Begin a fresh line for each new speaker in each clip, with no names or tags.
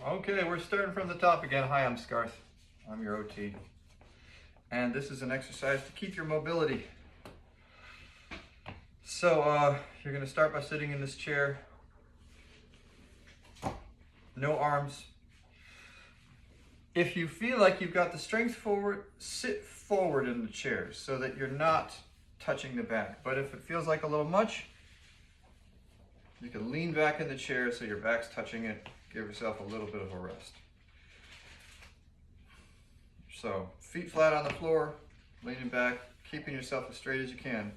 Okay, we're starting from the top again. Hi, I'm Scarth. I'm your OT. And this is an exercise to keep your mobility. So you're going to start by sitting in this chair. No arms. If you feel like you've got the strength forward, sit forward in the chair so that you're not touching the back. But if it feels like a little much, you can lean back in the chair so your back's touching it. Give yourself a little bit of a rest. So feet flat on the floor, leaning back, keeping yourself as straight as you can.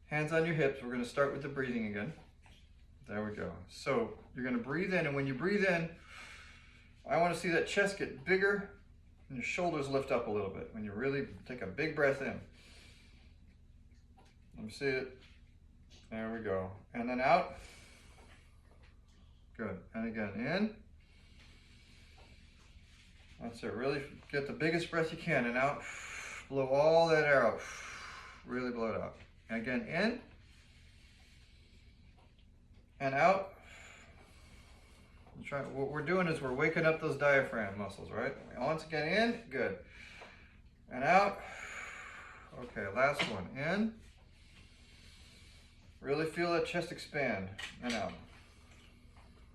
Hands on your hips. We're going to start with the breathing again. There we go. So you're going to breathe in, and when you breathe in, I want to see that chest get bigger and your shoulders lift up a little bit. When you really take a big breath in. Let me see it. There we go. And then out. Good. And again, in. That's it. Really get the biggest breath you can, and out. Blow all that air out. Really blow it out. And again, in. And out. What we're doing is we're waking up those diaphragm muscles, right? Once again, in. Good. And out. Okay, last one. In. Really feel that chest expand. And out.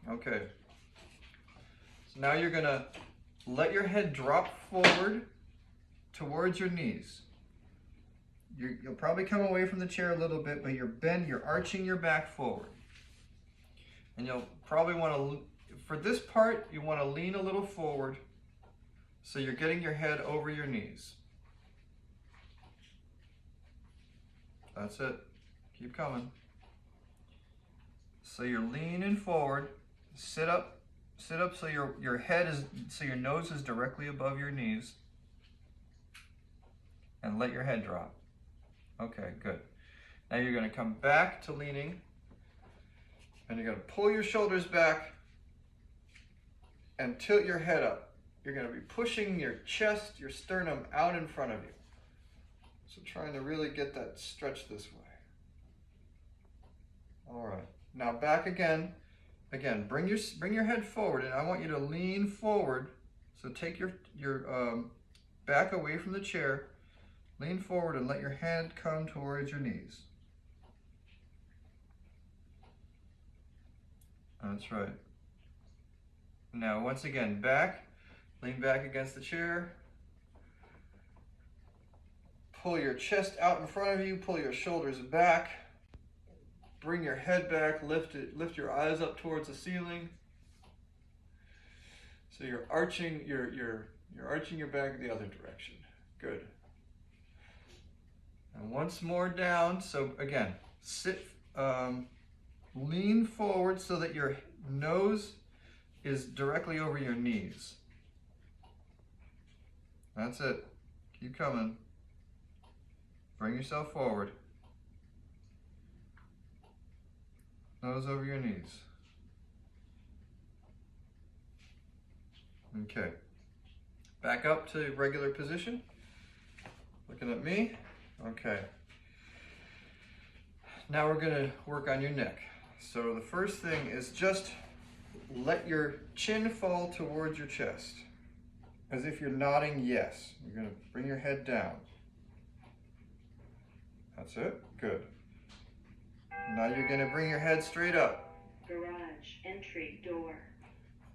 Okay. So now you're going to let your head drop forward towards your knees. You'll probably come away from the chair a little bit, but you're arching your back forward. And you'll probably want to, for this part, you want to lean a little forward so you're getting your head over your knees. That's it. Keep coming. So you're leaning forward. Sit up so your head is, so your nose is directly above your knees. And let your head drop. Okay, good. Now you're going to come back to leaning. And you're going to pull your shoulders back and tilt your head up. You're going to be pushing your chest, your sternum out in front of you. So trying to really get that stretch this way. All right. Now back again. Again, bring your head forward, and I want you to lean forward. So take your back away from the chair, lean forward, and let your head come towards your knees. That's right. Now once again, back, lean back against the chair. Pull your chest out in front of you, pull your shoulders back. Bring your head back, lift your eyes up towards the ceiling. So you're arching you're arching your back the other direction. Good. And once more down. So again, sit, lean forward so that your nose is directly over your knees. That's it. Keep coming. Bring yourself forward. Nose over your knees. Okay. Back up to regular position. Looking at me. Okay. Now we're going to work on your neck. So the first thing is just let your chin fall towards your chest. As if you're nodding yes. You're going to bring your head down. That's it. Good. Now you're going to bring your head straight up.
Garage, entry, door.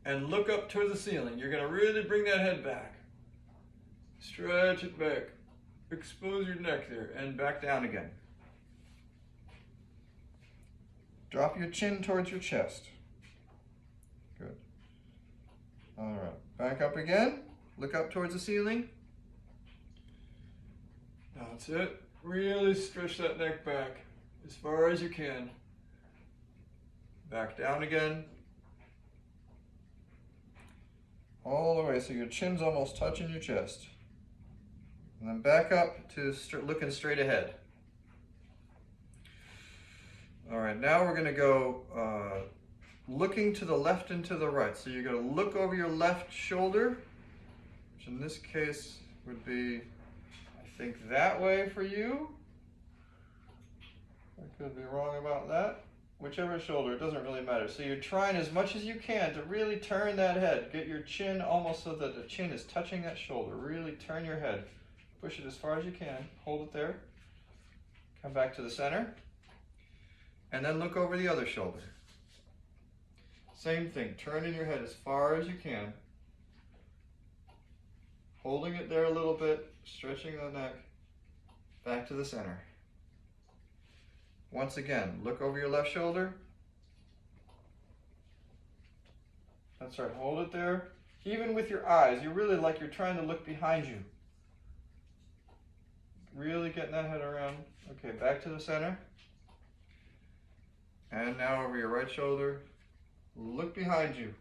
And look up towards the ceiling. You're going to really bring that head back. Stretch it back. Expose your neck there and back down again. Drop your chin towards your chest. Good. All right. Back up again. Look up towards the ceiling. That's it. Really stretch that neck back as far as you can. Back down again. All the way so your chin's almost touching your chest. And then back up to looking straight ahead. All right, now we're going to go looking to the left and to the right. So you're going to look over your left shoulder, which in this case would be, I think, that way for you. I could be wrong about that. whichever shoulder, it doesn't really matter. So you're trying as much as you can to really turn that head. Get your chin almost so that the chin is touching that shoulder. Really turn your head. Push it as far as you can. Hold it there. Come back to the center. And then look over the other shoulder. Same thing, turning your head as far as you can. Holding it there a little bit, stretching the neck. Back to the center. Once again, look over your left shoulder. That's right, hold it there. Even with your eyes, you really like you're trying to look behind you. Really getting that head around. Okay, back to the center. And now over your right shoulder. Look behind you.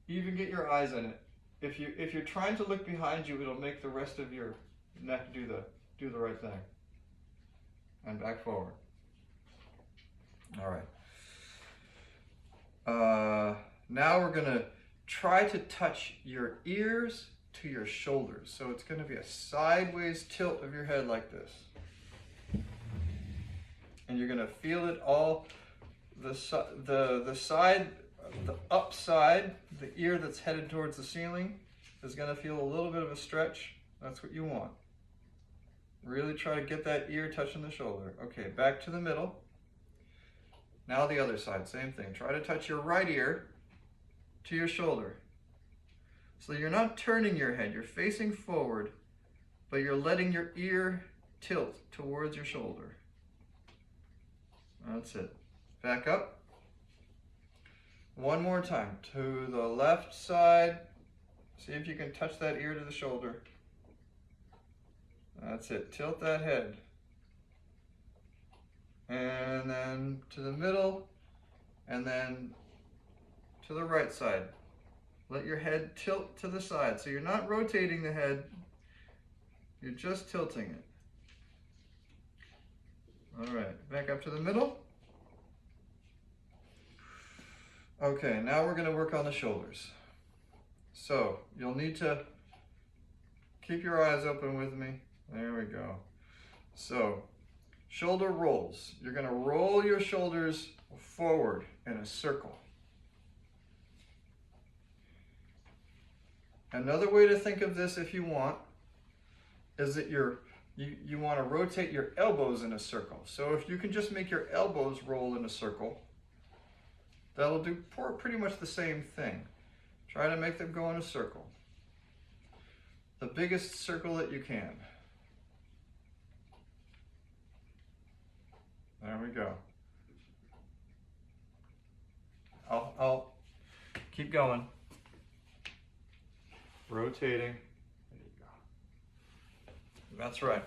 Even get your eyes on it. If you're trying to look behind you, it'll make the rest of your neck do the right thing. And back forward. All right. Now we're gonna try to touch your ears to your shoulders. So it's gonna be a sideways tilt of your head like this. And you're gonna feel it all, the side, the upside, the ear that's headed towards the ceiling is gonna feel a little bit of a stretch. That's what you want. Really try to get that ear touching the shoulder. Okay, back to the middle. Now the other side, same thing. Try to touch your right ear to your shoulder. So you're not turning your head, you're facing forward, but you're letting your ear tilt towards your shoulder. That's it. Back up. One more time. To the left side. See if you can touch that ear to the shoulder. That's it. Tilt that head. And then to the middle. And then to the right side. Let your head tilt to the side. So you're not rotating the head. You're just tilting it. All right. Back up to the middle. Okay, now we're going to work on the shoulders. So you'll need to keep your eyes open with me. There we go. So shoulder rolls. You're going to roll your shoulders forward in a circle. Another way to think of this, if you want, is that you want to rotate your elbows in a circle. So if you can just make your elbows roll in a circle, that'll do pretty much the same thing. Try to make them go in a circle. The biggest circle that you can. There we go. I'll keep going. Rotating. There you go. That's right.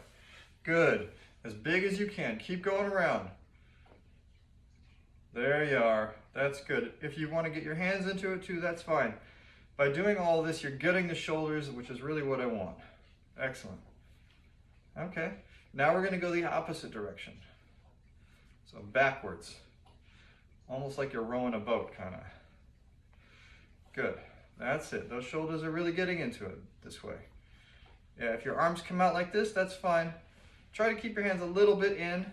Good. As big as you can. Keep going around. There you are. That's good. If you want to get your hands into it too, that's fine. By doing all this, you're getting the shoulders, which is really what I want. Excellent. Okay. Now we're going to go the opposite direction. So backwards. Almost like you're rowing a boat, kind of. Good. That's it. Those shoulders are really getting into it this way. Yeah, if your arms come out like this, that's fine. Try to keep your hands a little bit in,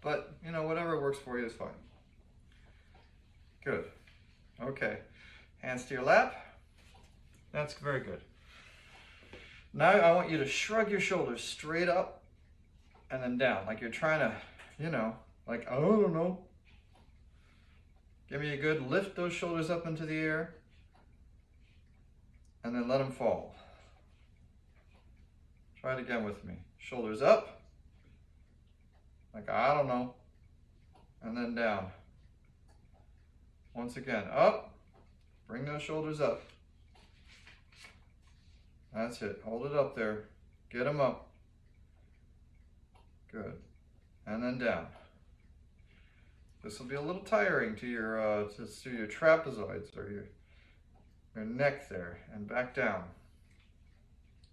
but, you know, whatever works for you is fine. Good. Okay. Hands to your lap. That's very good. Now I want you to shrug your shoulders straight up and then down, like you're trying to, you know, like, I don't know. Give me a good lift those shoulders up into the air and then let them fall. Try it again with me. Shoulders up, like, I don't know, and then down. Once again, up, bring those shoulders up. That's it, hold it up there, get them up. Good, and then down. This will be a little tiring to your trapezoids or your neck there, and back down.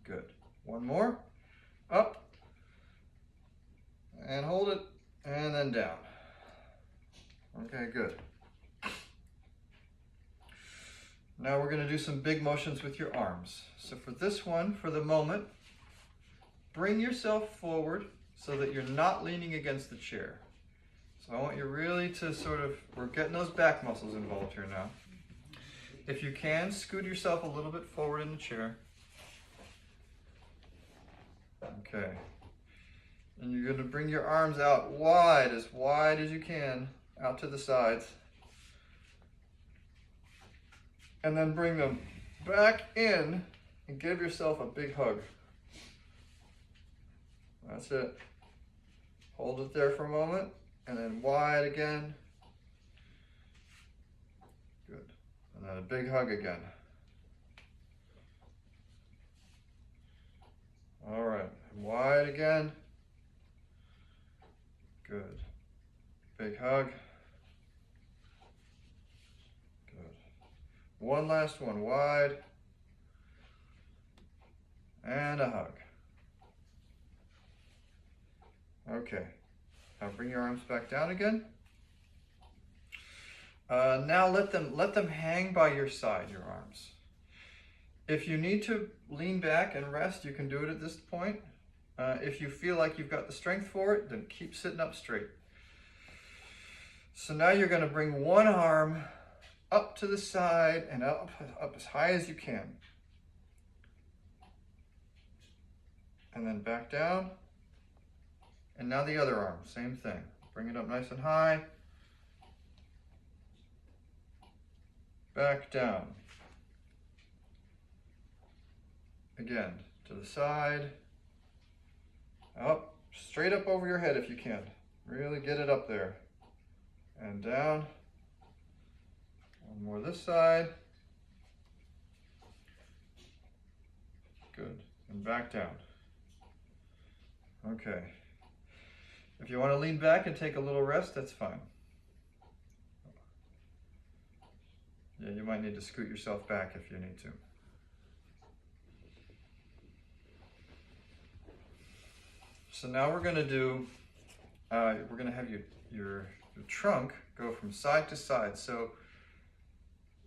Good, one more, up, and hold it, and then down. Okay, good. Now we're going to do some big motions with your arms. So for this one, for the moment, bring yourself forward so that you're not leaning against the chair. So I want you really to we're getting those back muscles involved here now. If you can, scoot yourself a little bit forward in the chair. Okay. And you're going to bring your arms out wide as you can, out to the sides. And then bring them back in and give yourself a big hug. That's it. Hold it there for a moment, and then wide again. Good. And then a big hug again. All right, and wide again. Good. Big hug. Good. One last one, wide. And a hug. Okay. Now bring your arms back down again. Now let them hang by your side, your arms. If you need to lean back and rest, you can do it at this point. If you feel like you've got the strength for it, then keep sitting up straight. So now you're going to bring one arm up to the side and up as high as you can. And then back down. And now the other arm, same thing. Bring it up nice and high. Back down. Again, to the side. Up, straight up over your head if you can. Really get it up there. And down. One more this side. Good. And back down. Okay. If you want to lean back and take a little rest, that's fine. Yeah, you might need to scoot yourself back if you need to. So now we're going to do, we're going to have your trunk go from side to side. So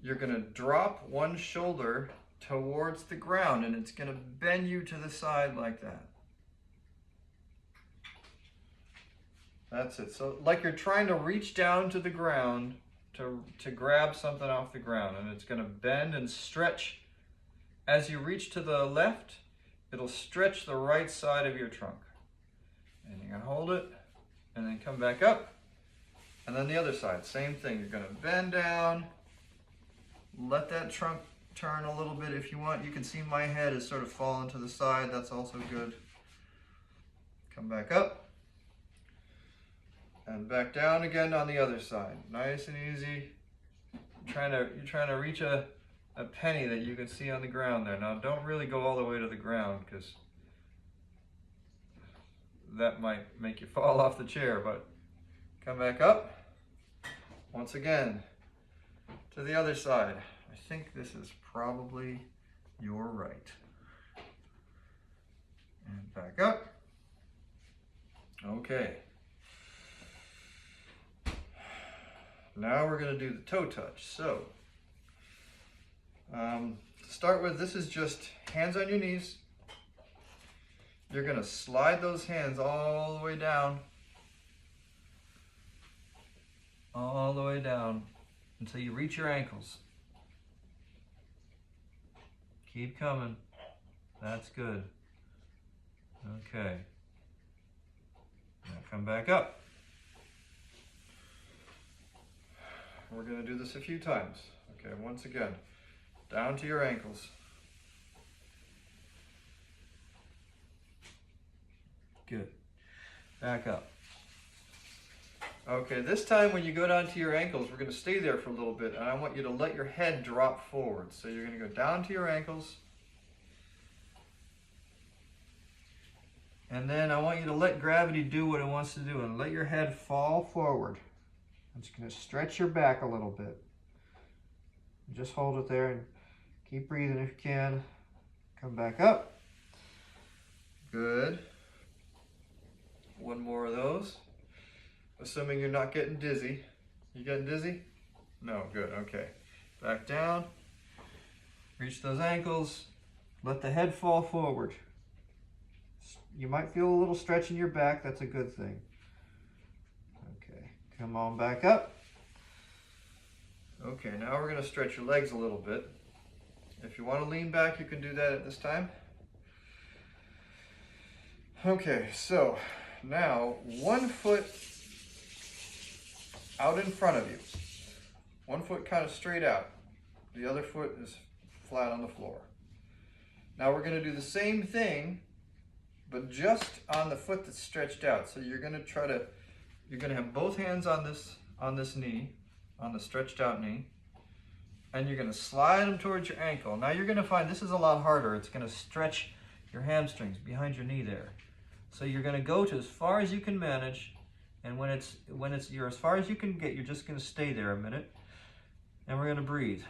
you're going to drop one shoulder towards the ground and it's going to bend you to the side like that. That's it. So like you're trying to reach down to the ground to grab something off the ground, and it's going to bend and stretch. As you reach to the left, it'll stretch the right side of your trunk. And you're going to hold it and then come back up. And then the other side, same thing. You're going to bend down, let that trunk turn a little bit if you want. You can see my head is sort of falling to the side. That's also good. Come back up. And back down again on the other side. Nice and easy. You're trying to reach a penny that you can see on the ground there. Now don't really go all the way to the ground because that might make you fall off the chair, but come back up. Once again, to the other side. I think this is probably your right. And back up. Okay. Now we're going to do the toe touch. So, to start with, this is just hands on your knees. You're going to slide those hands all the way down until you reach your ankles. Keep coming. That's good. Okay. Now come back up. We're going to do this a few times. Okay, once again, down to your ankles. Good. Back up. Okay, this time when you go down to your ankles, we're going to stay there for a little bit, and I want you to let your head drop forward. So you're going to go down to your ankles, and then I want you to let gravity do what it wants to do, and let your head fall forward. I'm just going to stretch your back a little bit. Just hold it there and keep breathing if you can. Come back up. Good. One more of those. Assuming you're not getting dizzy. You getting dizzy? No, good, okay. Back down. Reach those ankles. Let the head fall forward. You might feel a little stretch in your back. That's a good thing. Okay, Come on back up. Okay, now we're going to stretch your legs a little bit. If you want to lean back, you can do that at this time. Okay, so now 1 foot out in front of you. 1 foot kind of straight out. The other foot is flat on the floor. Now we're going to do the same thing, but just on the foot that's stretched out. So you're going to have both hands on this knee, on the stretched out knee, and you're going to slide them towards your ankle. Now you're going to find this is a lot harder. It's going to stretch your hamstrings behind your knee there. So you're going to go to as far as you can manage, and when you're as far as you can get, you're just going to stay there a minute, and we're going to breathe.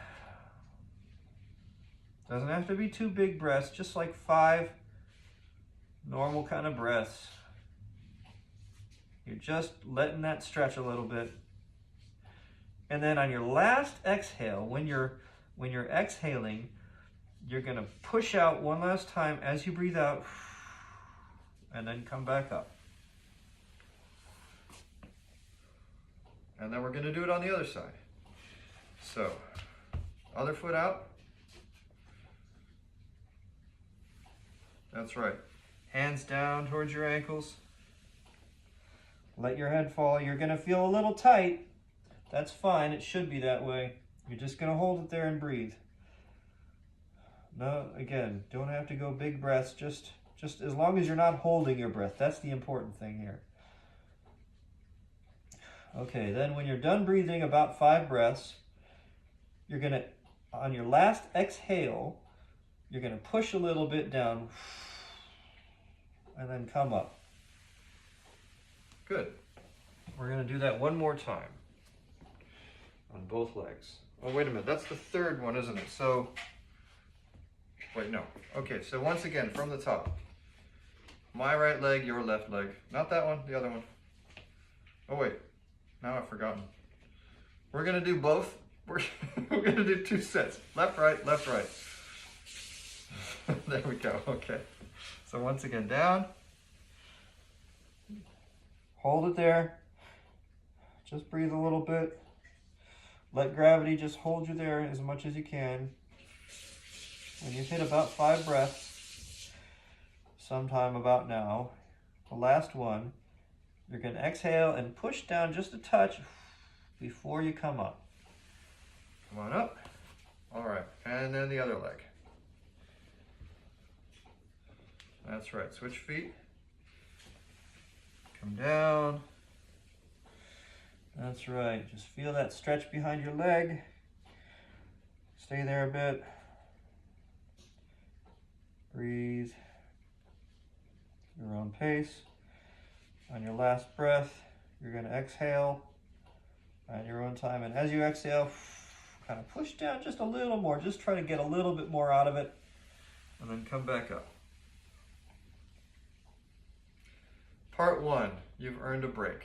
Doesn't have to be 2 big breaths, just like 5 normal kind of breaths. You're just letting that stretch a little bit. And then on your last exhale, when you're exhaling, you're going to push out one last time as you breathe out, and then come back up. And then we're going to do it on the other side. So, other foot out. That's right. Hands down towards your ankles. Let your head fall. You're going to feel a little tight. That's fine. It should be that way. You're just going to hold it there and breathe. No, again, don't have to go big breaths. Just as long as you're not holding your breath. That's the important thing here. Okay, then when you're done breathing about 5 breaths, you're going to, on your last exhale, you're going to push a little bit down and then come up. Good. We're going to do that one more time on both legs. Oh, wait a minute. That's the third one, isn't it? So, wait, no. Okay, so once again, from the top. My right leg, your left leg. Not that one, the other one. Oh, wait. Now I've forgotten. We're going to do both. We're going to do 2 sets. Left, right, left, right. There we go. Okay. So once again, down. Hold it there. Just breathe a little bit. Let gravity just hold you there as much as you can. When you hit about 5 breaths, sometime about now, the last one, you're going to exhale and push down just a touch before you come up. Come on up. All right. And then the other leg. That's right. Switch feet. Come down. That's right. Just feel that stretch behind your leg. Stay there a bit. Breathe. Your own pace. On your last breath, you're going to exhale at your own time. And as you exhale, kind of push down just a little more. Just try to get a little bit more out of it. And then come back up. Part 1, you've earned a break.